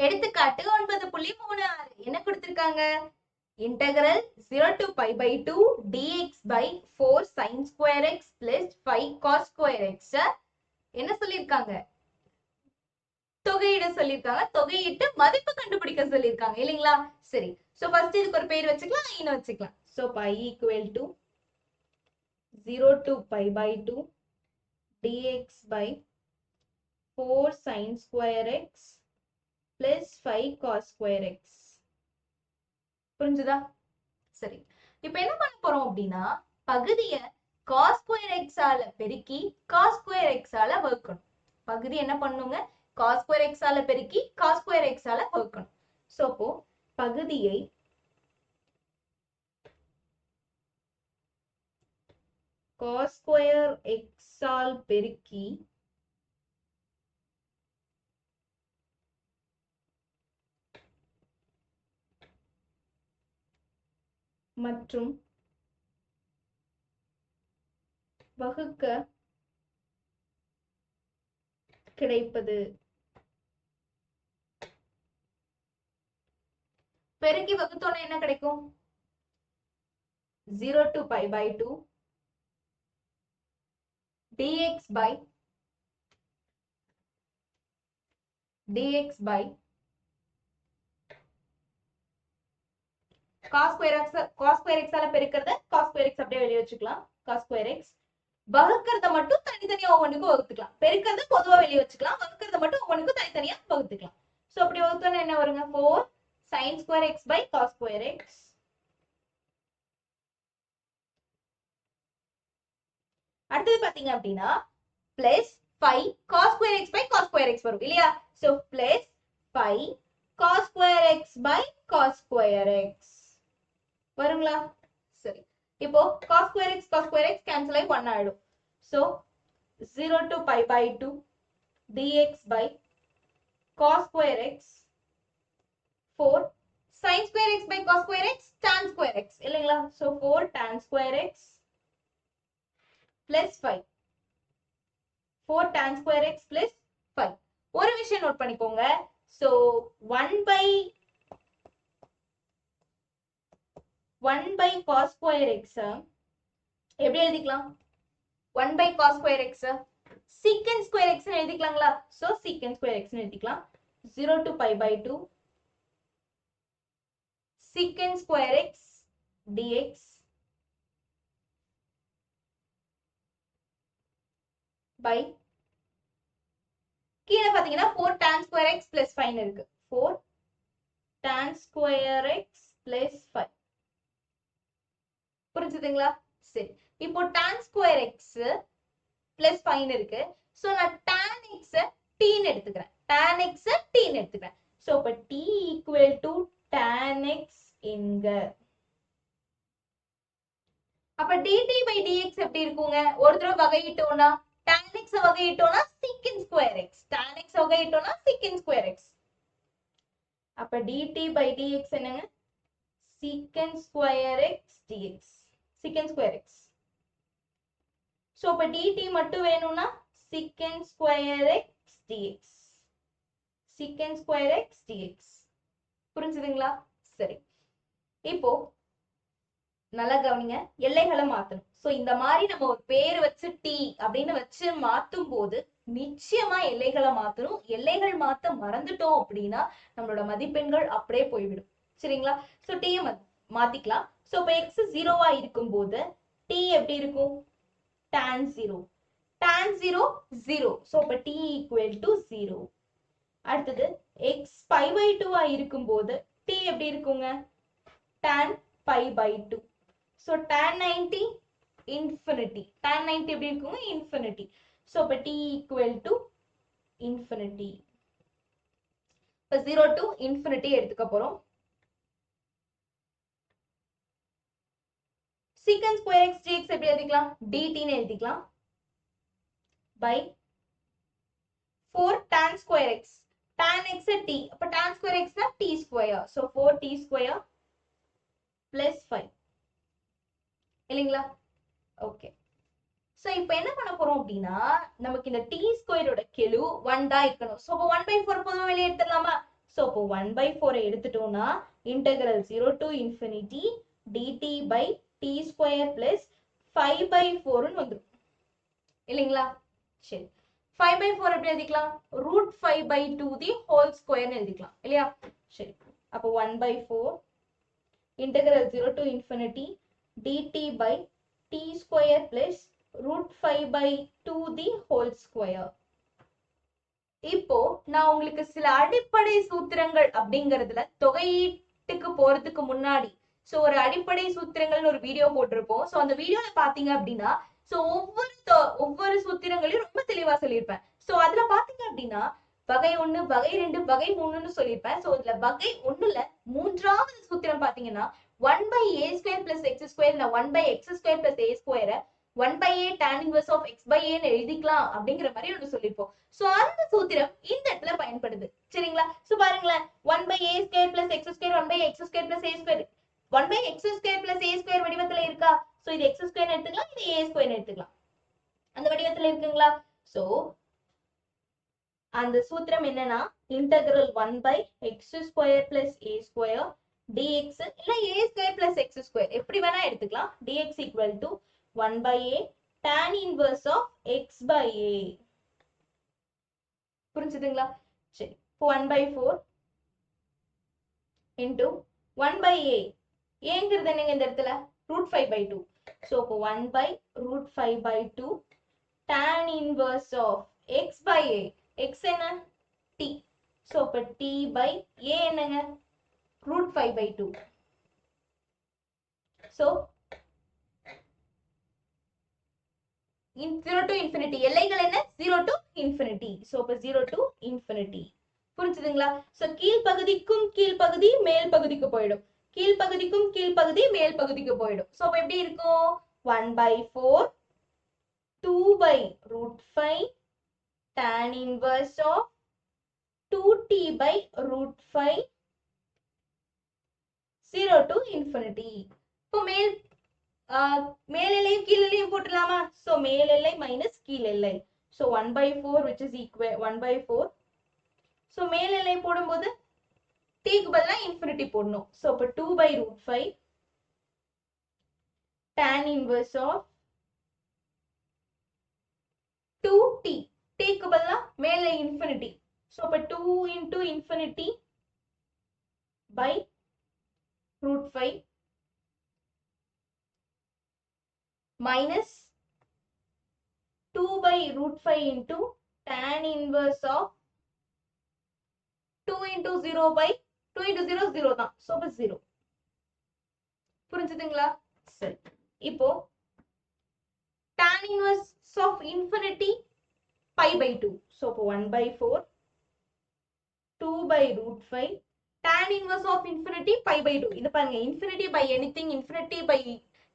எடுத்துக்காட்டு 9.36 என்ன கொடுத்திருக்காங்க? integral 0 to pi by 2 dx by 4 sin square x plus 5 cos square x என்ன சொல்லிருக்காங்க? தொகையிட சொல்லிருக்காங்க. தொகையிட்டு மதிப்பு கண்டுபிடிக்க சொல்லிருக்காங்க இல்லைங்களா? சரி, சோ ஃபர்ஸ்ட் இதுக்கு ஒரு பேர் வச்சுக்கலாம், ஐன்னு வச்சுக்கலாம். So pi equal to 0 to pi by 2 dx by 4 sin square x plus 5 cos square x. புரிஞ்சுதா? சரி, இப்போ என்ன பண்ண போறோம் அப்படின்னா பகுதியை cos square x ஆல பெருக்கி cos square x ஆல வகுக்கணும். பகுதி என்ன பண்ணுங்க? cos square x ஆல பெருக்கி cos square x ஆல வகுக்கணும். சோ அப்போ பகுதியை cos square x ஆல் பெருக்கி மற்றும் வகுக்க கிடைப்பது. பெருக்கி வகுத்தோன்னா என்ன கிடைக்கும்? 0 to pi by 2 dx by cos square x ஆல பெருக்கிறத cos square x அப்படியே வெளிய வச்சுக்கலாம். cos square x வகுக்கிறத மட்டும் தனித்தனியா ஒவ்வொன்றுக்கு வகுத்துக்கலாம். பெருக்கிறத பொதுவா வெளிய வச்சுக்கலாம், வகுக்கிறத மட்டும் ஒவ்வொன்றுக்கு தனித்தனியா வகுத்துக்கலாம். சோ அப்படி வகுத்தோன்னா என்ன வருங்க? 4 sin square x by cos square x அடுத்தது பாத்தீங்க அப்படின்னா plus 5 cos square x by cos square x வரும் இல்லையா? So plus 5 cos square x by cos square x வருங்களா? சரி, இப்போ cos square x cancel ஆகி 1 ஆயிடும். So 0 to pi by 2 dx by cos square x 4 sin square x by cos square x tan square x இல்லைங்களா? So 4 tan square x plus 5 4 tan square x plus 5. ஒரு விஷயம் note பண்ணிக்கோங்க. So 1 by cos square x எப்படி எழுதிக்கலாம்? 1 by cos square x secant square x ன்னு எழுதிக்கலாங்களா? So secant square x ன்னு எழுதிக்கலாம். 0 to pi by 2 secant square x dx by கீழே பாத்தீங்கன்னா 4 tan square x plus 5 இருக்கு. 4 tan square x plus 5 புரிஞ்சுதுங்களா? சரி, இப்போ tan square x plus 5 இருக்கு. சோ நான் tan x t ன்னு எடுத்துக்கிறேன். tan x t ன்னு எடுத்துக்கிறேன். சோ அப்ப t equal to tan x என்க. அப்ப dt by dx எப்படி இருக்குங்க? ஒரு தடவை வகையிட்டோம்னா tan x வகையிட்டோம்னா secant square x, tan x வகையிட்டோம்னா secant square x. அப்ப dt by dx என்னங்க? secant square x dx, secant square x. So அப்ப dt மட்டும் வேணும்னா secant square x dx, secant square x dx. புரிஞ்சுதுங்களா? சரி, இப்போ நல்லா கவனிங்க, எல்லைகளை மாத்தணும். சோ இந்த மாதிரி நம்ம ஒரு பேர் வச்சு t அப்படின்னு வச்சு மாத்தும் போது நிச்சயமா எல்லைகளை மாத்தணும். எல்லைகள் மாத்த மறந்துட்டோம் அப்படின்னா நம்மளோட மதிப்பெண்கள் அப்படியே போய்விடும். சரிங்களா? சோ t மாத்திக்கலாம். சோ இப்ப x 0வா இருக்கும் போது t எப்படி இருக்கும்? tan 0, tan 0 0. சோ இப்ப t equal to 0. அடுத்தது x pi by 2 இருக்கும் போது t எப்படி இருக்குங்க? tan pi by 2. So tan 90 infinity. Tan 90 எப்படி இருக்குங்க? Infinity. So அப்ப t equal to infinity. இப்ப 0 to infinity எடுத்துக்க போறோம். secant square x dx எப்படி எழுதிக்கலாம்? dt ன்னு எழுதிக்கலாம். by 4 tan square x. tan x t. அப்ப tan square x னா t square. So 4t square plus 5. இல்லைங்களா? ஓகே. சோ இப்போ என்ன பண்ண போறோம் அப்படின்னா நமக்கு இந்த t ஸ்கொயரோட கெழு 1 தான் இருக்கணும். சோ அப்ப 1/4 பொதுவா வெளியே எடுத்துடலாமா? ஸோ இப்போ 1/4 எடுத்துட்டோம்னா integral 0 to infinity dt by t square plus 5/4 வந்துடும் இல்லைங்களா? சரி 5/4 எப்படி எழுதிக்கலாம்? √5/2 தி ஹோல் ஸ்கொயர்னு எழுதிக்கலாம் இல்லையா? சரி அப்போ 1/4 integral 0 to infinity dt by t square plus √5/2 the whole square. இப்போ நான் உங்களுக்கு சில அடிப்படை சூத்திரங்கள் அப்படிங்கறதுல தொகையீட்டுக்கு போறதுக்கு முன்னாடி சோ ஒரு அடிப்படை சூத்திரங்கள்னு ஒரு வீடியோ போட்டிருப்போம். சோ அந்த வீடியோல பாத்தீங்க அப்படின்னா சோ ஒவ்வொரு சூத்திரங்களையும் ரொம்ப தெளிவா சொல்லியிருப்பேன். சோ அதுல பாத்தீங்க அப்படின்னா வகை 1 வகை 2 வகை 3ன்னு சொல்லியிருப்பேன். சோ இதுல வகை 1ல மூன்றாவது சூத்திரம் பாத்தீங்கன்னா 1/a² + x² இல்ல 1/x² + a² 1/a tan inverse of x/a ன்னு எழுதிக்கலாம் அப்படிங்கிற மாதிரி ஒன்று சொல்லியிருப்போம். சோ அந்த சூத்திரம் இந்த இடத்துல பயன்படுது சரிங்களா? சோ பாருங்களேன் 1/a² + x², 1/x² + a², 1/x² + a² வடிவத்துல இருக்கா? சோ இது x² எடுத்துக்கலாம், இது a² எடுத்துக்கலாம். அந்த வடிவத்துல இருக்குங்களா? சோ அந்த சூத்திரம் என்னன்னா integral 1/x² + a² dx இல்ல a² + x² எப்படி வேணா எடுத்துக்கலாம். dx = 1/a tan inverse of x/a. புரிஞ்சுதுங்களா? சரி இப்போ 1/4 into 1/a ஏங்கிறது என்னங்க இந்த இடத்துல √5/2. சோ இப்போ 1/√5/2 tan inverse of x/a. x என்ன? t. சோ இப்போ t/a என்னங்க? √5/2. சோ 0 to infinity எல்லைகள் என்ன? 0 to infinity. சோ இப்போ 0 to infinity. புரிஞ்சுதுங்களா? சோ கீழ்ப்பகுதிக்கும் கீழ்ப்பகுதி மேல் பகுதிக்கு போயிடும், கீழ்ப்பகுதிக்கும் கீழ்ப்பகுதி மேல் பகுதிக்கு போயிடும். சோ அப்ப எப்படி இருக்கும்? 1/4 2/√5 tan inverse of 2t/√5 0 to infinity. இப்போ மேல் எல்லையும் கீழ் எல்லையும் போட்டுடலாமா? சோ மேல் எல்லை மைனஸ் கீழ் எல்லை. So 1/4 which is equal 1/4. So மேல் எல்லை போடும்போது t க்கு பதிலா infinity போடணும். சோ அப்ப 2/√5 tan inverse of 2t. t க்கு பதிலா மேல infinity. சோ அப்ப 2 into infinity by √5 minus 2/√5 into tan inverse of 2 into 0 by 2 into 0 0 தான். சோ அப்ப 0. புரிஞ்சுதுங்களா? சரி இப்போ tan inverse of infinity pi/2. So 1/4 2/√5 tan inverse of infinity pi/2. இது பாருங்க infinity by anything, infinity by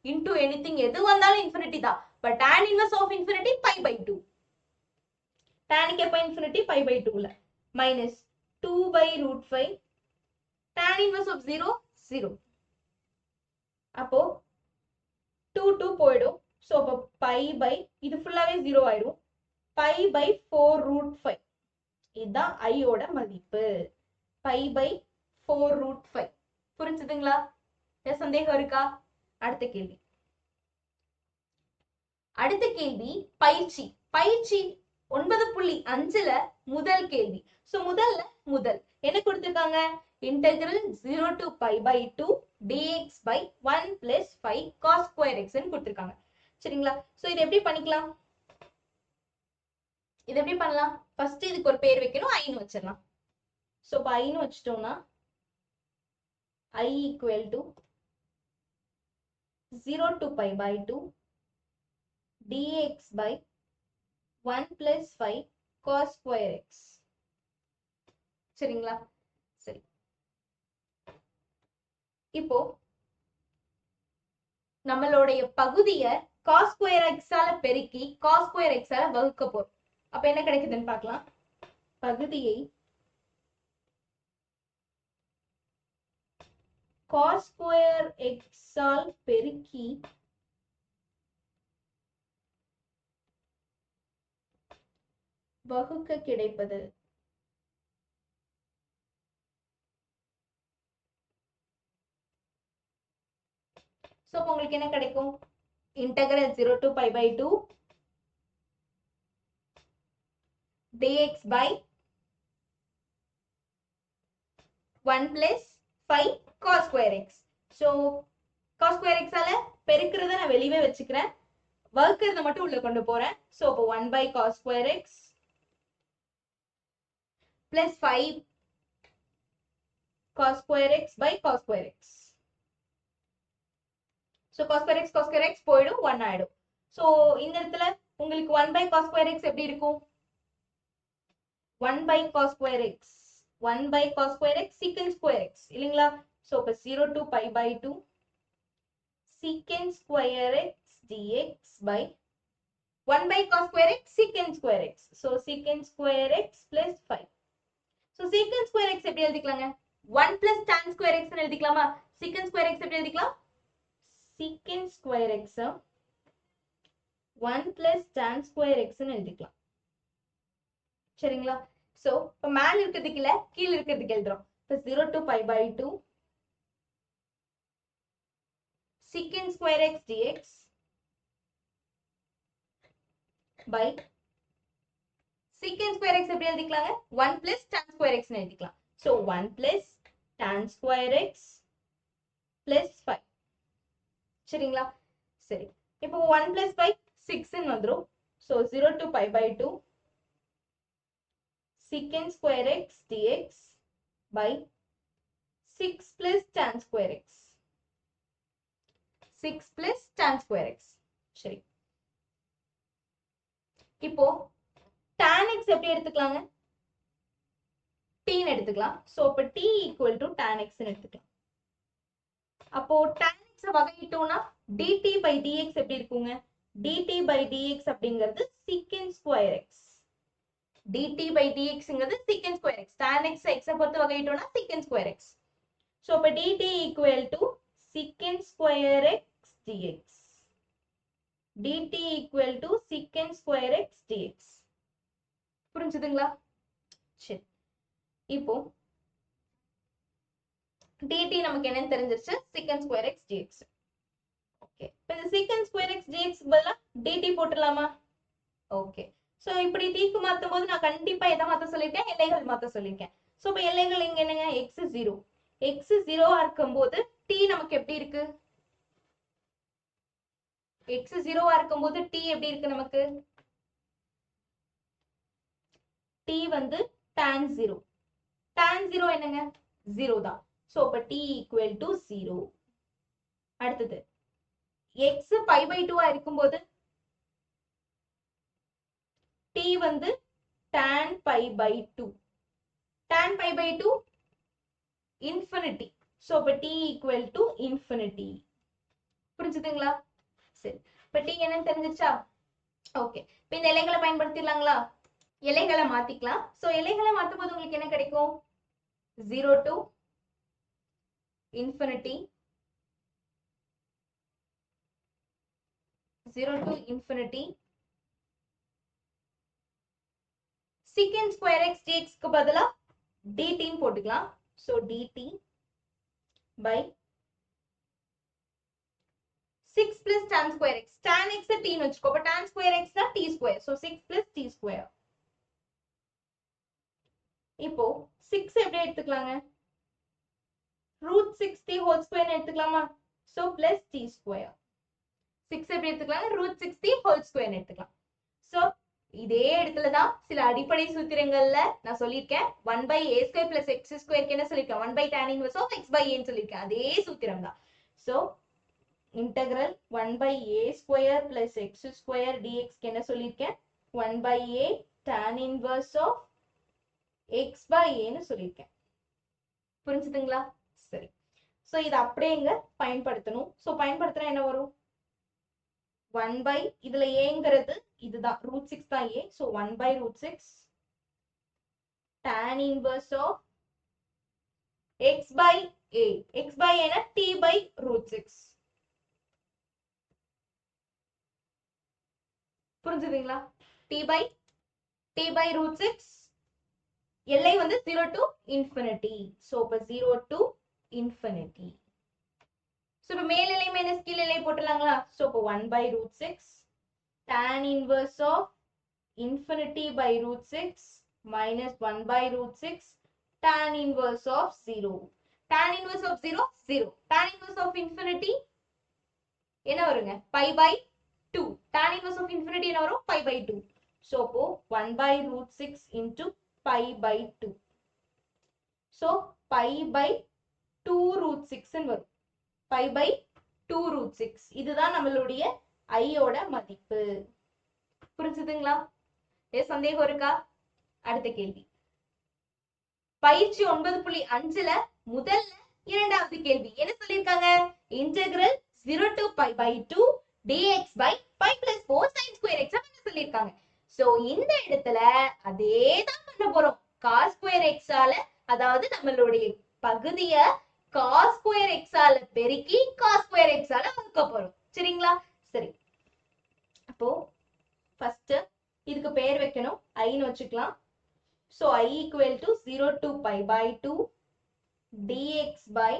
into anything எது வந்தாலும் infinity தான். But tan inverse of infinity pi/2. tan க்கு எப்ப infinity pi/2ல minus 2/√5 tan inverse of 0 0. அப்போ 2 போயிடும். So அப்ப pi/ இது ஃபுல்லாவே 0 ஆயிடும். pi/4√5 இதுதான் I ஓட மதிப்பு. pi/4√5. புரிஞ்சுதுங்களா? சந்தேகம் இருக்கா? அடுத்த கேள்வி பயிற்சி 9.5ல முதல் கேள்வி. சோ முதல் என்ன கொடுத்திருக்காங்க? integral 0 to pi/2 dx by 1 plus 5 cos square x ன்னு கொடுத்திருக்காங்க சரிங்களா? சோ இது எப்படி பண்ணிக்கலாம்? இது எப்படி பண்ணலாம்? ஃபர்ஸ்ட் இதுக்கு ஒரு பேர் வைக்கணும், ஐன்னு வச்சிடலாம். சோ இப்போ ஐன்னு வச்சிட்டோம்னா I equal to 0 to pi/2 dx by 1 plus 5 cos square x. சரிங்களா? சரி இப்போ நம்மளுடைய பகுதியை cos square x ஆல பெருக்கி cos square x ஆல வகுக்க போறோம். அப்ப என்ன கிடைக்குதுன்னு பார்க்கலாம். பகுதியை cos square x ஆல் பெருக்கி வகுக்க கிடைப்பது சோ அப்ப உங்களுக்கு என்ன கிடைக்கும் integral 0 to pi by 2 dx by 1 plus 5 cos square x. So cos square x ஆல பெருக்கிறத நான் வெளியவே வச்சுக்கிறேன், வகுக்கிறத மட்டும் உள்ள கொண்டு போறேன். சோ அப்போ 1 by cos square x plus 5 cos square x by cos square x. So cos square x போயிடும், 1 ஆயிடும். சோ இந்த இடத்துல உங்களுக்கு 1 by cos square x எப்படி இருக்கும்? 1 by cos square x 1 by cos square x secant square x இல்லைங்களா? So அப்ப 0 to pi by 2 secant square x dx by 1 by cos square x secant square x. So secant square x plus 5. So secant square x எப்படி எழுதிக்கலாங்க? 1 plus tan square x ன்னு எழுதிக்கலாமா? secant square x எப்படி எழுதிக்கலாம்? secant square x 1 plus tan square x ன்னு எழுதிக்கலாம். சரிங்களா? So இப்ப மேல இருக்கிறதுக்கு இல்ல கீழ இருக்கிறதுக்கு எழுதுறோம். இப்ப 0 to pi by 2 secant square x dx by secant square x எப்படி எழுதிக்கலாங்க? 1 plus tan square x ன்னு எழுதிக்கலாம். So 1 plus tan square x plus 5. சரிங்களா? சரி, இப்போ 1 plus 5 6 ன்னு வந்துரும். So 0 to pi by 2 secant square x dx by 6 plus tan square x. 6 plus tan square x. சரி, இப்போ tan x எப்படி எடுத்துக்கலாங்க? t ன்னு எடுத்துக்கலாம். சோ அப்ப t equal to tan x ன்னு எடுத்துக்கலாம். அப்போ tan x வகையிட்டோம்னா dt by dx எப்படி இருக்குங்க? dt by dx அப்படிங்கிறது secant square x. dt by dx ங்கிறது secant square x. tan x x பொறுத்து வகையிட்டோம்னா secant square x. சோ அப்ப dt equal to secant square x dx. dt equal to secant square x dx. புரிஞ்சுதுங்களா? சரி, இப்போ dt நமக்கு என்னன்னு தெரிஞ்சிருச்சு, secant square x dx. Okay, இப்போ இந்த secant square x dx பதிலா dt போட்டுடலாமா? ஓகே, சோ இப்படி t க்கு மாத்தும் போது நான் கண்டிப்பா எதை மாத்த சொல்லிருக்கேன்? எல்லைகள் மாத்த சொல்லிருக்கேன். சோ இப்போ எல்லைகள் இங்க என்னங்க? x 0. x 0 இருக்கும்போது t நமக்கு எப்படி இருக்கு? x 0 இருக்கும்போது t எப்படி இருக்கு நமக்கு? t வந்து tan 0. tan 0 என்னங்க? 0 தான். சோ அப்ப t equal to 0. அடுத்தது x pi by 2 இருக்கும்போது t வந்து tan pi by 2. tan pi by 2 infinity. So அப்ப t equal to infinity. புரிஞ்சுதுங்களா? சரி, இப்ப t என்னன்னு தெரிஞ்சிருச்சா? ஓகே, இப்ப இந்த எல்லைகளை பயன்படுத்திடலாங்களா? எல்லைகளை மாத்திக்கலாம். சோ எல்லைகளை மாத்தும் போது உங்களுக்கு என்ன கிடைக்கும்? 0 to infinity 0 to infinity secant square x dx க்கு பதிலா dt ன்னு போட்டுக்கலாம். So dt by 6 plus tan square x. tan x t ன்னு வச்சுக்கோ. அப்ப tan square x னா t square. So 6 plus t square. இப்போ 6 எப்படி எடுத்துக்கலாங்க? root 60 whole square எடுத்துக்கலாமா? So plus t square. 6 எப்படி எடுத்துக்கலாம்? root 60 whole square எடுத்துக்கலாம். So இதே இடத்துல தான் சில அடிப்படை சூத்திரங்கள்ல நான் சொல்லியிருக்கேன். 1 by a square plus x square என்ன சொல்லியிருக்கேன்? 1 by tan inverse of x by a ன்னு சொல்லியிருக்கேன். அதே சூத்திரம் தான். So integral 1 by a square plus x square dx என்ன சொல்லியிருக்கேன்? 1 by a tan inverse of x by a ன்னு சொல்லியிருக்கேன். புரிஞ்சுதுங்களா? சரி, சோ இதை அப்படியே இங்க பயன்படுத்தணும். சோ பயன்படுத்தினா என்ன வரும்? 1 by இதுல ஏங்கிறது இதுதான், root 6 தான் a. so 1 by root 6 tan inverse of x by a. x by a னா t by root 6. புரிஞ்சுதுங்களா? t by root 6 எல்லை வந்து 0 to infinity. so இப்ப 0 to infinity. சோ இப்போ மேல் எல்லை மைனஸ் கீழ் எல்லை போட்டுலாங்களா? சோ இப்போ 1/√6 tan inverse of infinity by √6 minus 1/√6 tan inverse of 0. Tan inverse of 0 0. Tan inverse of infinity என்ன வருங்க? pi by 2. Tan inverse of infinity என்ன வரும்? pi by 2. So அப்போ 1/√6 into pi by 2. So pi by 2√6 ன்னு வரும். pi by 2√6. இதுதான் நம்மளுடைய I ஓட மதிப்பு. புரிஞ்சுதுங்களா? சந்தேகம் இருக்கா? அடுத்த கேள்வி. பயிற்சி 9.5ல முதல்ல இரண்டாவது கேள்வி என்ன சொல்லிருக்காங்க? Integral 0 to pi by 2 dx by pi plus 4 sin square x என்ன சொல்லிருக்காங்க. சோ இந்த இடத்துல அதே தான் பண்ண போறோம். cos square x ஆல, அதாவது நம்மளுடைய பகுதிய cos square x ஆல பெருக்கி cos square x ஆல வகுக்க போறோம். சரிங்களா? சரி. அப்போ ஃபர்ஸ்ட் இதுக்கு பேர் வைக்கணும். I ன்னு வச்சுக்கலாம். So I equal to 0 to pi by 2 dx by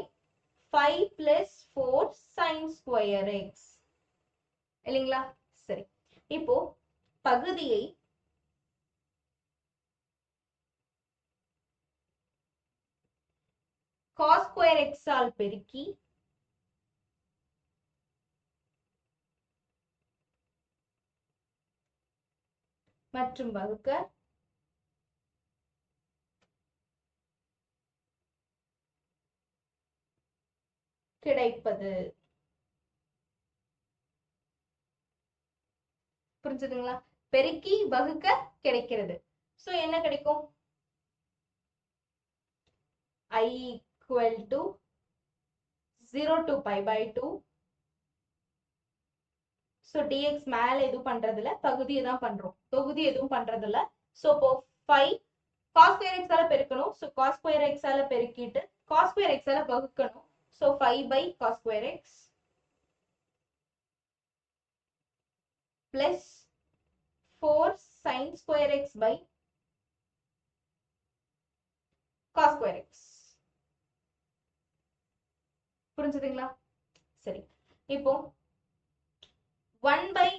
5 plus 4 sin square x. இல்லைங்களா? சரி. இப்போ பகுதியை cos square x ஆல் பெருக்கி மற்றும் வகுக்க கிடைப்பது. புரிஞ்சுதுங்களா? பெருக்கி வகுக்க கிடைக்கிறது. சோ என்ன கிடைக்கும்? I equal to 0 to pi by 2. So dx மேல எதுவும் பண்றதில்ல, பகுதியை தான் பண்றோம். தொகுதி எதுவும் பண்றதில்ல. So இப்போ 5 cos square x ஆல பெருக்கணும். So cos square x ஆல பெருக்கிட்டு cos square x ஆல வகுக்கணும். So 5 by cos square x plus 4 sin square x by cos square x. புரிஞ்சுதுங்களா? சரி. இப்போ 1 by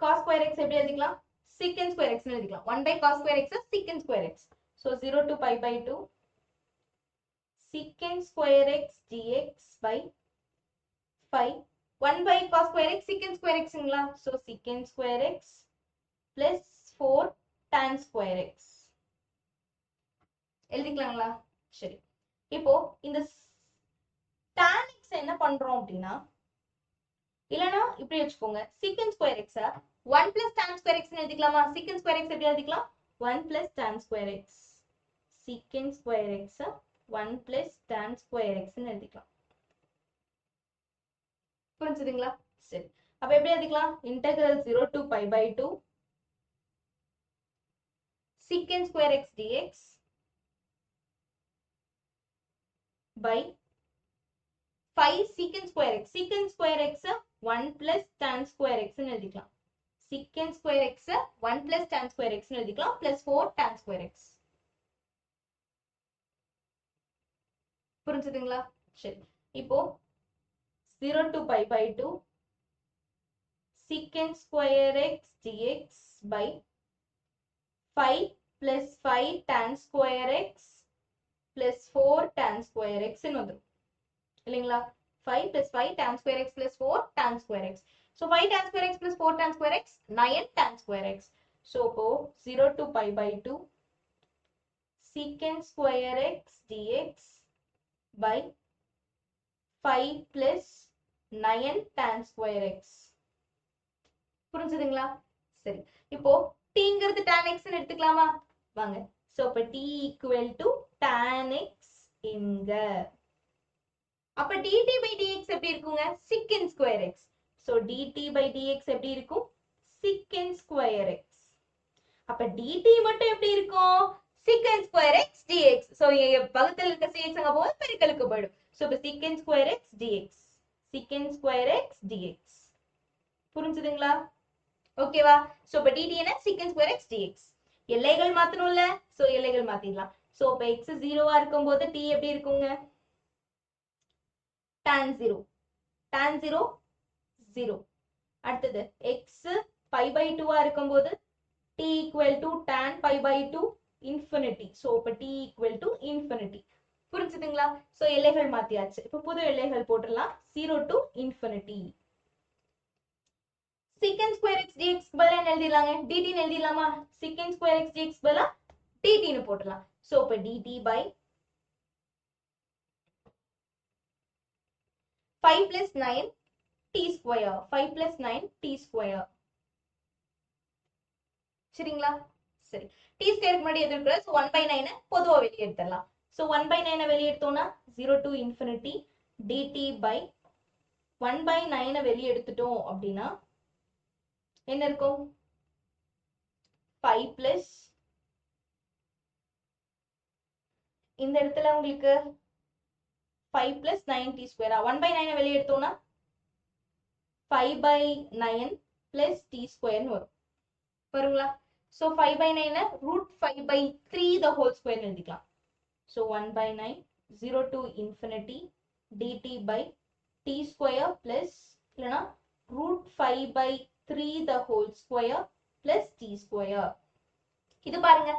cos square x எப்படி எழுதிக்கலாம்? secant square x ன்னு எழுதிக்கலாம். 1 by cos square x secant square x. So 0 to pi by 2 secant square x dx by 5. 1 by cos square x secant square x ங்களா? So secant square x plus 4 tan square x. எழுதிக்கலாங்களா? சரி. இப்போ இந்த tan x என்ன பண்றோம் அப்படின்னா, இல்லனா இப்படி வச்சுக்கோங்க, secant square x 1 plus tan square x ன்னு எழுதிக்கலாமா? secant square x எப்படி எழுதிக்கலாம்? 1 plus tan square x. secant square x 1 plus tan square x ன்னு எழுதிக்கலாம். புரிஞ்சுதுங்களா? சரி. அப்ப எப்படி எழுதிக்கலாம்? integral 0 to pi by 2 secant square x dx by 5 secant square x. secant square x 1 plus tan square x ன்னு எழுதிக்கலாம். secant square x 1 plus tan square x ன்னு எழுதிக்கலாம் plus 4 tan square x. புரிஞ்சுதுங்களா? சரி. இப்போ 0 to pi by 2 secant square x dx by 5 plus 5 tan square x plus 4 tan square x ன்னு வந்துரும். இல்லைங்களா? 5 plus 5 tan square x plus 4 tan square x. So 5 tan square x plus 4 tan square x 9 tan square x. So 0 to pi by 2 secant square x dx by 5 plus 9 tan square x. புரிஞ்சுதுங்களா? சரி. இப்போ tங்கிறது tan x ன்னு எடுத்துக்கலாமா? வாங்க. So இப்போ t equal to tan x இங்க. அப்ப dt by dx எப்படி இருக்குங்க? secant square x. So dt by dx எப்படி இருக்கும்? secant square x. அப்ப dt மட்டும் எப்படி இருக்கும்? secant square x dx. So பகுதியில் இருக்க cx அங்க போய் பெருக்கலுக்கு போயிடும். So இப்ப secant square x dx. secant square x dx. புரிஞ்சுதுங்களா? ஓகேவா? So இப்ப dt என்ன? secant square x dx. எல்லைகள் மாத்தணும்ல? So எல்லைகள் மாத்திடலாம். So இப்ப x 0 இருக்கும்போது t எப்படி இருக்குங்க? tan 0. tan 0 0. அடுத்தது x pi by 2 இருக்கும்போது t equal to tan pi by 2 infinity. So இப்ப t equal to infinity. புரிஞ்சுதுங்களா? So எல்லைகள் மாத்தியாச்சு. இப்ப புது எல்லைகள் போட்டுடலாம். 0 to infinity. secant square x dx பதிலா என்ன எழுதிடலாங்க? dt ன்னு எழுதிடலாமா? secant square x dx பதிலா dt ன்னு போட்டுடலாம். So இப்ப dt by 5 plus 9 t square. 5 plus 9 t square. சரிங்களா? சரி. t square முன்னாடி எது இருக்கு? So 1 by 9 பொதுவா வெளியே எடுத்துடலாம். So 1 by 9 வெளியே எடுத்தோம்னா 0 to infinity dt by 1 by 9 வெளியே எடுத்துட்டோம் அப்படின்னா என்ன இருக்கும்? 5 plus இந்த இடத்துல உங்களுக்கு 5 plus 9 t square. 1 by 9 வெளியே எடுத்தோம்னா 5 by 9 plus t square வரும். வருங்களா? So 5 by 9 root 5 by 3 the whole square எழுதிக்கலாம். So 1 by 9 0 to infinity dt by t square plus இல்லனா root 5 by 3 the whole square plus t square. இது பாருங்க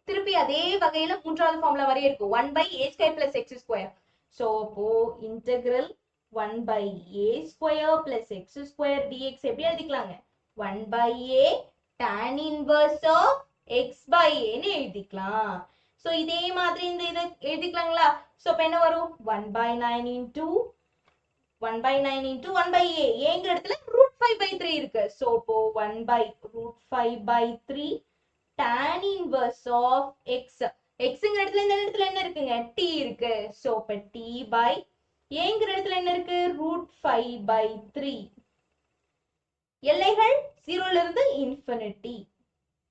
திருப்பி அதே வகையில மூன்றாவது ஃபார்முலா வரைய இருக்கு 1 by a square plus x square. So அப்போ integral 1 by a square plus x square dx எப்படி எழுதிக்கலாங்க? 1 by a tan inverse of x by a ன்னு எழுதிக்கலாம். So இதே மாதிரி இந்த இத எழுதிக்கலாங்களா? So அப்ப என்ன வரும்? 1 by 9 into 1 by 9 into 1 by a. ஏங்கிற இடத்துல root 5 by 3 இருக்கு. So அப்போ 1 by root 5 by 3 tan inverse of x. xங்கிற இடத்துல இந்த இடத்துல என்ன இருக்குங்க? t இருக்கு. So அப்ப t by ஏங்கிற இடத்துல என்ன இருக்கு? root 5 by 3. எல்லைகள் 0 ல இருந்து infinity.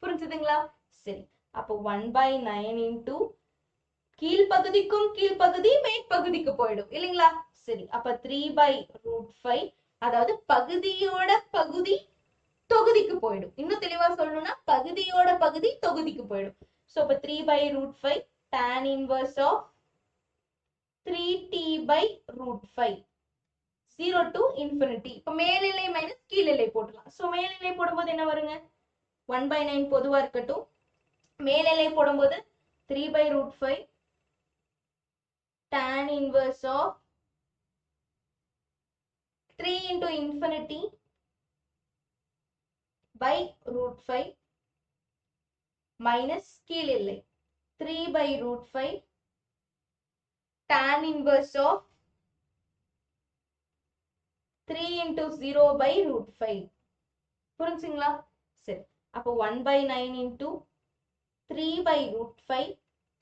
புரிஞ்சுதுங்களா? சரி. அப்போ 1 by 9 into கீழ்பகுதிக்கும் கீழ்பகுதி மேற்பகுதிக்கு போயிடும் இல்லைங்களா? சரி. அப்ப 3 by root 5 அதாவது பகுதியோட பகுதி தொகுதிக்கு போயிடும். இன்னும் தெளிவா சொல்லணும்னா பகுதியோட பகுதி தொகுதிக்கு போயிடும். So அப்ப 3 by root 5 tan inverse of 3t by root 5 0 to infinity. இப்ப மேல்நிலை மைனஸ் கீழ்நிலை போடலாம். So மேல்நிலை போடும்போது என்ன வருங்க? 1 by 9 பொதுவா இருக்கட்டும். மேல்நிலை போடும்போது 3 by root 5 tan inverse of 3 into infinity by root 5 minus கீழ்நிலை 3 by root 5 tan inverse of 3 into 0 by root 5. புரிஞ்சுங்களா? சரி. அப்போ 1 by 9 into 3 by root 5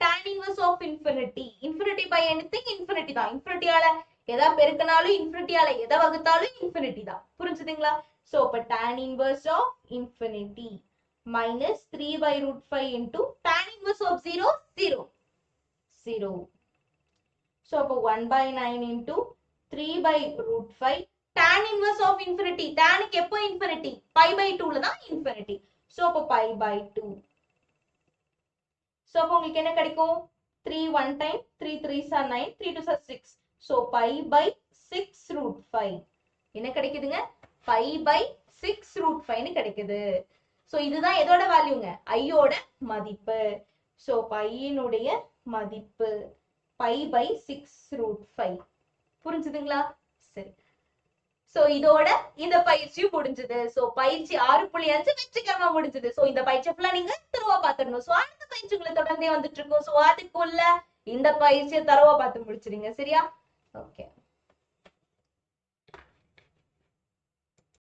tan inverse of infinity. Infinity by anything infinity தான். infinity ஆல எதா பெருக்கினாலும் infinity ஆல எதை வகுத்தாலும் infinity தான். புரிஞ்சுதுங்களா? So அப்ப tan inverse of infinity minus 3 by root 5 into tan inverse of 0 0 0. So அப்ப 1 by 9 into 3 by root 5 tan inverse of infinity. tan க்கு எப்போ infinity? pi by 2 ல தான் infinity. So அப்ப pi by 2. So அப்ப உங்களுக்கு என்ன கிடைக்கும்? 3 1 time 3 3s are 9 3 2s are 6. So pi by 6 root 5. என்ன கிடைக்குதுங்க? pi by 6 root 5 ன்னு கிடைக்குது. So இதுதான் எதோட வேல்யூங்க? I ஓட மதிப்பு. So pi னுடைய மதிப்பு pi by 6 root 5. புரிஞ்சுதுங்களா? சரி. So இதோட இந்த பயிற்சியும் முடிஞ்சது. So பயிற்சி 6.5 வெற்றிகரமா முடிஞ்சது. So இந்த பயிற்சி ஃபுல்லா நீங்க தரவா பாத்துடணும். So அடுத்த பயிற்சி உங்களுக்கு தொடர்ந்தே வந்துட்டு இருக்கும். So அதுக்குள்ள இந்த பயிற்சியை தரவா பார்த்து முடிச்சிருங்க. சரியா? ஓகே.